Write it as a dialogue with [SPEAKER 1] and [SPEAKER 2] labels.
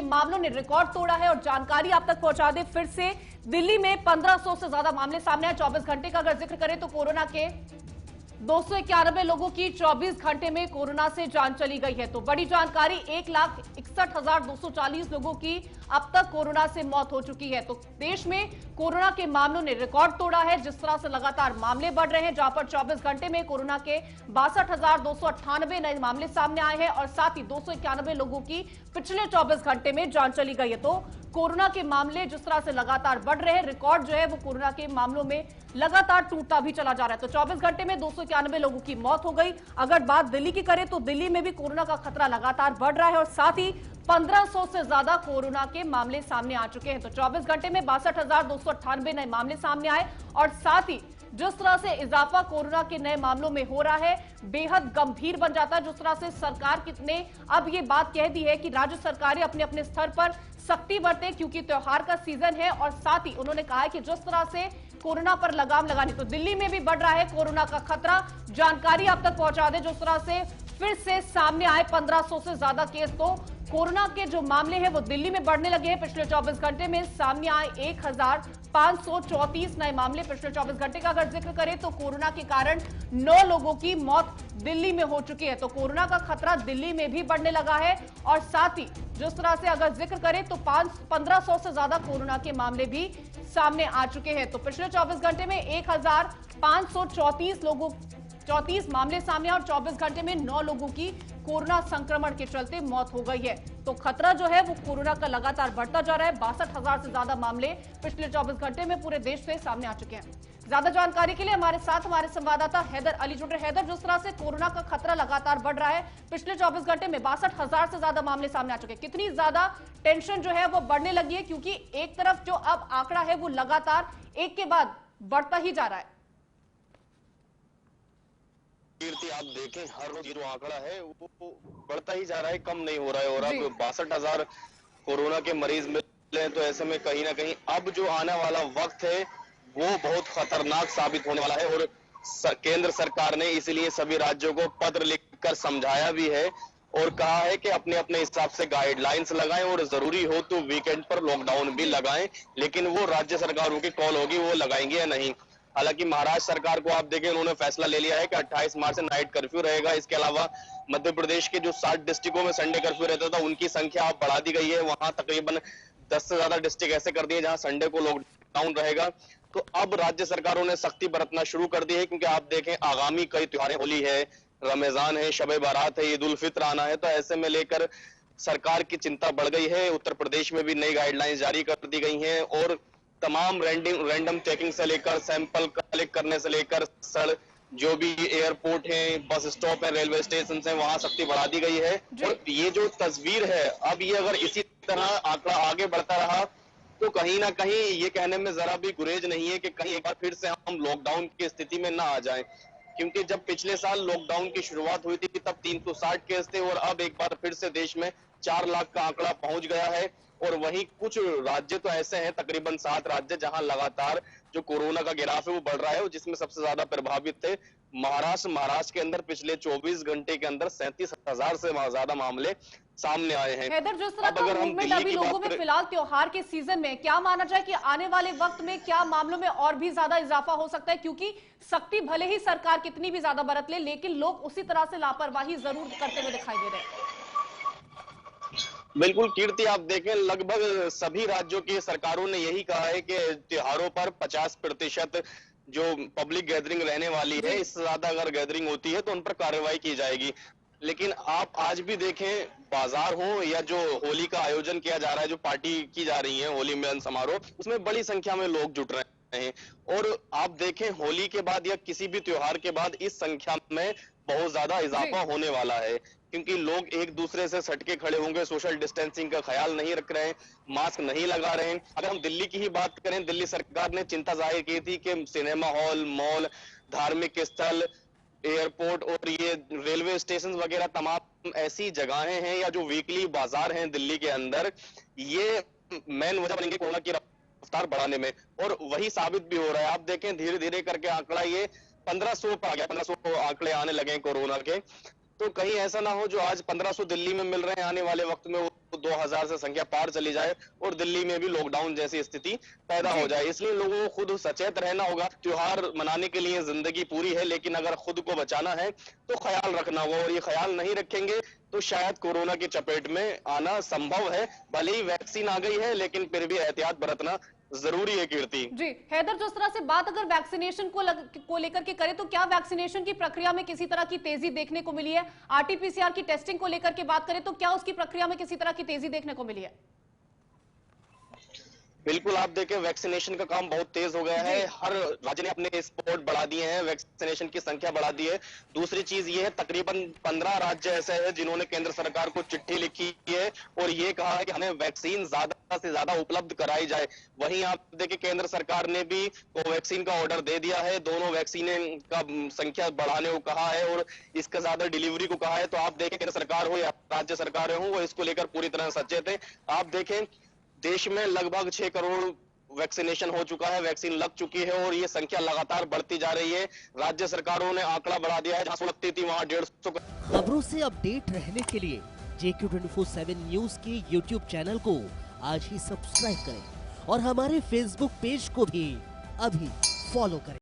[SPEAKER 1] मामलों ने रिकॉर्ड तोड़ा है और जानकारी आप तक पहुंचा दे फिर से। दिल्ली में 1500 से ज्यादा मामले सामने आए। 24 घंटे का अगर जिक्र करें तो कोरोना के 291 लोगों की 24 घंटे में कोरोना से जान चली गई है। तो बड़ी जानकारी, 1,61,240 लोगों की अब तक कोरोना से मौत हो चुकी है। तो देश में कोरोना के मामलों ने रिकॉर्ड तोड़ा है। जिस तरह से लगातार मामले बढ़ रहे हैं, जहां पर 24 घंटे में कोरोना के 62,298 नए मामले सामने आए हैं और साथ ही 291 लोगों की पिछले 24 घंटे में जान चली गई है। तो कोरोना के मामले जिस तरह से लगातार बढ़ रहे हैं, रिकॉर्ड जो है वो कोरोना के मामलों में लगातार टूटता भी चला जा रहा है। तो 24 घंटे में 291 लोगों की मौत हो गई। अगर बात दिल्ली की करें तो दिल्ली में भी कोरोना का खतरा लगातार बढ़ रहा है और साथ ही 1500 से ज्यादा कोरोना के मामले सामने आ चुके हैं। तो 24 घंटे में 62,298 नए मामले सामने आए और साथ ही जिस तरह से इजाफा कोरोना के नए मामलों में हो रहा है, बेहद गंभीर बन जाता है। जिस तरह से सरकार कितने अब ये बात कह दी है कि राज्य सरकारें अपने अपने स्तर पर सख्ती बरतें क्योंकि त्योहार का सीजन है और साथ ही उन्होंने कहा है कि जिस तरह से कोरोना पर लगाम लगानी, तो दिल्ली में भी बढ़ रहा है कोरोना का खतरा। जानकारी आप तक पहुंचा दे, जिस तरह से फिर से सामने आए 1500 से ज्यादा केस। तो कोरोना के जो मामले हैं वो दिल्ली में बढ़ने लगे हैं। पिछले 24 घंटे में सामने आए 1,534 नए मामले। पिछले 24 घंटे का अगर जिक्र करें तो कोरोना के कारण 9 लोगों की मौत दिल्ली में हो चुकी है। तो कोरोना का खतरा दिल्ली में भी बढ़ने लगा है और साथ ही जिस तरह से अगर जिक्र करें तो 1500 से ज्यादा कोरोना के मामले भी सामने आ चुके हैं। तो पिछले 24 घंटे में 1,534 मामले सामने और 24 घंटे में 9 लोगों की कोरोना संक्रमण के चलते मौत हो गई है। तो खतरा जो है वो कोरोना का लगातार बढ़ता जा रहा है। 62,000 से ज्यादा मामले पिछले 24 घंटे में पूरे देश से सामने आ चुके हैं। ज्यादा जानकारी के लिए हमारे साथ हमारे संवाददाता हैदर अली जुड़ रहे। हैदर, जिस तरह से कोरोना का खतरा लगातार बढ़ रहा है, पिछले 24 घंटे में 62,000 से ज्यादा मामले सामने आ चुके हैं, कितनी ज्यादा टेंशन जो है वो बढ़ने लगी है क्योंकि एक तरफ जो अब आंकड़ा है वो लगातार एक के बाद बढ़ता ही जा रहा है।
[SPEAKER 2] कीर्ति, आप देखें हर रोज जो आंकड़ा है वो बढ़ता ही जा रहा है, कम नहीं हो रहा है। और अब 62,000 कोरोना के मरीज मिले हैं, तो ऐसे में कहीं ना कहीं अब जो आने वाला वक्त है वो बहुत खतरनाक साबित होने वाला है। और केंद्र सरकार ने इसलिए सभी राज्यों को पत्र लिखकर समझाया भी है और कहा है कि अपने अपने हिसाब से गाइडलाइंस लगाएं और जरूरी हो तो वीकेंड पर लॉकडाउन भी लगाएं, लेकिन वो राज्य सरकारों की कॉल होगी वो लगाएंगे या नहीं। हालांकि महाराष्ट्र सरकार को आप देखें, उन्होंने फैसला ले लिया है कि 28 मार्च से नाइट कर्फ्यू रहेगा। इसके अलावा मध्य प्रदेश के जो 60 डिस्ट्रिक्टों में संडे कर्फ्यू रहता था उनकी संख्या अब बढ़ा दी गई है। वहां तकरीबन 10 से ज्यादा डिस्ट्रिक्ट ऐसे कर दिए जहां संडे को लॉकडाउन रहेगा। तो अब राज्य सरकारों ने सख्ती बरतना शुरू कर दी है क्योंकि आप देखें आगामी कई त्योहार, होली है, रमजान है, शब बारात है, ईद उल फित्र आना है। तो ऐसे में लेकर सरकार की चिंता बढ़ गई है। उत्तर प्रदेश में भी नई गाइडलाइंस जारी कर दी गई हैं और तमाम रैंडम चेकिंग से लेकर सैंपल कलेक्ट करने से लेकर जो भी एयरपोर्ट है, बस स्टॉप है, रेलवे स्टेशन है, वहां सख्ती बढ़ा दी गई है। और ये जो तस्वीर है, अब ये अगर इसी तरह आंकड़ा आगे बढ़ता रहा तो कहीं ना कहीं ये कहने में जरा भी गुरेज नहीं है कि कहीं एक बार फिर से हम लॉकडाउन की स्थिति में ना आ जाएं। क्योंकि जब पिछले साल लॉकडाउन की शुरुआत हुई थी तब 360 केस थे और अब एक बार फिर से देश में 4 लाख का आंकड़ा पहुंच गया है। और वहीं कुछ राज्य तो ऐसे हैं, तकरीबन 7 राज्य, जहां लगातार जो कोरोना का गिराफ है वो बढ़ रहा है और जिसमें सबसे ज्यादा प्रभावित थे महाराष्ट्र के अंदर पिछले 24 घंटे के अंदर 37,000 से ज्यादा मामले सामने आए हैं।
[SPEAKER 1] हैदर, जिस तरह का मूवमेंट अभी लोगों में फिलहाल त्योहार के सीजन में, क्या माना जाए कि आने वाले वक्त में क्या मामलों में और भी ज्यादा इजाफा हो सकता है? क्योंकि सख्ती भले ही सरकार कितनी भी ज्यादा बरत ले, लेकिन लोग उसी तरह से लापरवाही जरूर करते हुए दिखाई दे रहे हैं।
[SPEAKER 2] बिल्कुल कीर्ति, आप देखें लगभग सभी राज्यों की सरकारों ने यही कहा है कि त्योहारों पर 50% जो पब्लिक गैदरिंग रहने वाली है, इससे ज्यादा अगर गैदरिंग होती है तो उन पर कार्रवाई की जाएगी। लेकिन आप आज भी देखें, बाजार हो या जो होली का आयोजन किया जा रहा है, जो पार्टी की जा रही है, होली मिलन समारोह, उसमें बड़ी संख्या में लोग जुट रहे हैं। और आप देखें होली के बाद या किसी भी त्योहार के बाद इस संख्या में बहुत ज्यादा इजाफा होने वाला है क्योंकि लोग एक दूसरे से सटके खड़े होंगे, सोशल डिस्टेंसिंग का ख्याल नहीं रख रहे हैं, मास्क नहीं लगा रहे हैं। अगर हम दिल्ली की ही बात करें, दिल्ली सरकार ने चिंता जाहिर की थी कि सिनेमा हॉल, मॉल, धार्मिक स्थल, एयरपोर्ट और ये रेलवे स्टेशन वगैरह तमाम ऐसी जगहें हैं या जो वीकली बाजार हैं दिल्ली के अंदर, ये मेन वजह बनेंगे कोरोना की रफ्तार बढ़ाने में। और वही साबित भी हो रहा है। आप देखें धीरे धीरे करके आंकड़ा ये 1500 पर आ गया, 1500 आंकड़े आने लगे कोरोना के। तो कहीं ऐसा ना हो जो आज 1500 दिल्ली में मिल रहे हैं, आने वाले वक्त में 2000 से संख्या पार चली जाए और दिल्ली में भी लॉकडाउन जैसी स्थिति पैदा हो जाए। इसलिए लोगों को खुद सचेत रहना होगा। त्योहार मनाने के लिए जिंदगी पूरी है, लेकिन अगर खुद को बचाना है तो ख्याल रखना होगा, और ये ख्याल नहीं रखेंगे तो शायद कोरोना की चपेट में आना संभव है। भले ही वैक्सीन आ गई है, लेकिन फिर भी एहतियात बरतना जरूरी है। कीर्ति
[SPEAKER 1] जी हैदर, जिस तरह से बात अगर वैक्सीनेशन को लेकर के करें तो क्या वैक्सीनेशन की प्रक्रिया में किसी तरह की तेजी देखने को मिली है? आरटीपीसीआर की टेस्टिंग को लेकर के बात करें तो क्या उसकी प्रक्रिया में किसी तरह की तेजी देखने को मिली है?
[SPEAKER 2] बिल्कुल, आप देखें वैक्सीनेशन का काम बहुत तेज हो गया है। हर राज्य ने अपने स्पॉट बढ़ा दिए हैं, वैक्सीनेशन की संख्या बढ़ा दी है। दूसरी चीज ये है, तकरीबन 15 राज्य ऐसे हैं जिन्होंने केंद्र सरकार को चिट्ठी लिखी है और ये कहा है कि हमें वैक्सीन ज्यादा से ज्यादा उपलब्ध कराई जाए। वहीं आप देखें केंद्र सरकार ने भी कोवैक्सीन का ऑर्डर दे दिया है, दोनों वैक्सीन का संख्या बढ़ाने को कहा है और इसका ज्यादा डिलीवरी को कहा है। तो आप देखें केंद्र सरकार हो या राज्य सरकार हो, वो इसको लेकर पूरी तरह सचेत है। आप देखें देश में लगभग 6 करोड़ वैक्सीनेशन हो चुका है, वैक्सीन लग चुकी है और ये संख्या लगातार बढ़ती जा रही है। राज्य सरकारों ने आंकड़ा बढ़ा दिया है, जहां 100 लगती थी वहां 150।
[SPEAKER 3] खबरों से अपडेट रहने के लिए JQ24/7 न्यूज के YouTube चैनल को आज ही सब्सक्राइब करें और हमारे Facebook पेज को भी अभी फॉलो करें।